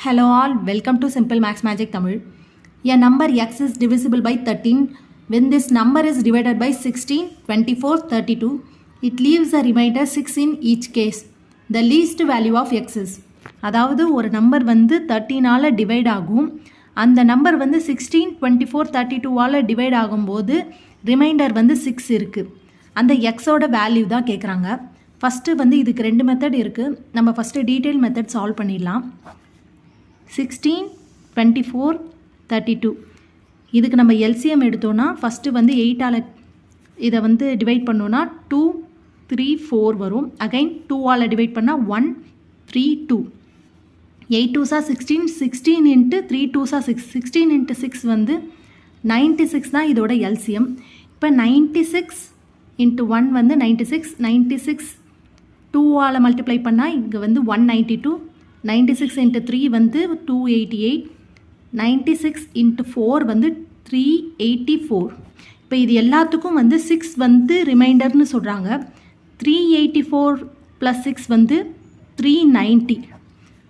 Hello all, welcome to Simple Max Magic Tamil. A number x is divisible by 13 when this number is divided by 16, 24, 32. It leaves a remainder 6 in each case. The least value of x is. அதாவது ஒரு number வந்து 13ஆல் divide ஆகும். அந்த number வந்து 16, 24, 32ஆல் divide ஆகும்போது reminder வந்து 6 இருக்குது. அந்த எக்ஸோட வேல்யூ தான் கேட்குறாங்க. ஃபஸ்ட்டு வந்து இதுக்கு ரெண்டு மெத்தட் இருக்குது. நம்ம ஃபஸ்ட்டு டீட்டெயில் மெத்தட் சால்வ் பண்ணிடலாம். 16, 24, 32 இதுக்கு நம்ம எல்சிஎம் எடுத்தோன்னா ஃபஸ்ட்டு வந்து 8ஆல் இதை வந்து டிவைட் பண்ணோன்னா 2, 3, 4 வரும். அகைன் 2ஆல் டிவைட் பண்ணால் 1, 3, 2. 8 2s are 16, 16 into 3 2s are 6, 16 into 6 வந்து 96 தான் இதோட எல்சிஎம். இப்போ 96 into 1 வந்து 96, 96 2ஆல் மல்டிப்ளை பண்ணால் இங்கே வந்து 192, 96 into 3 வந்து 288, 96 into 4 வந்து 384. இப்போ இது எல்லாத்துக்கும் வந்து 6 வந்து ரிமைண்டர்னு சொல்கிறாங்க. 384 + 6 வந்து 390.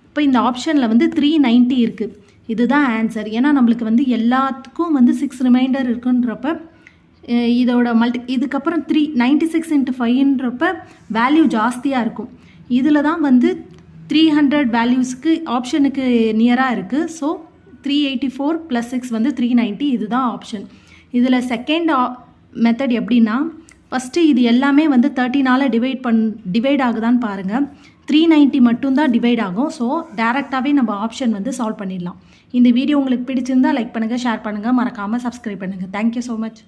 இப்போ இந்த ஆப்ஷனில் வந்து 390 இருக்குது. இதுதான் ஆன்சர். ஏன்னா நம்மளுக்கு வந்து எல்லாத்துக்கும் வந்து 6 ரிமைண்டர் இருக்குன்றப்ப இதோட இதுக்கப்புறம் 96 into 5ன்றப்ப வேல்யூ ஜாஸ்தியாக இருக்கும். இதில் தான் வந்து 300 வேல்யூஸ்க்கு ஆப்ஷனுக்கு நியராக இருக்குது. ஸோ 384 + 6 வந்து 390. இதுதான் ஆப்ஷன். இதில் செகண்ட் மெத்தட் எப்படின்னா ஃபஸ்ட்டு இது எல்லாமே வந்து 13ஆல் டிவைட் ஆகுதான்னு பாருங்கள். 390 மட்டும்தான் டிவைட் ஆகும். ஸோ டேரெக்டாகவே நம்ம ஆப்ஷன் வந்து சால்வ் பண்ணிடலாம். இந்த வீடியோ உங்களுக்கு பிடிச்சிருந்தால் லைக் பண்ணுங்கள், ஷேர் பண்ணுங்கள், மறக்காமல் சப்ஸ்கிரைப் பண்ணுங்கள். Thank you so much.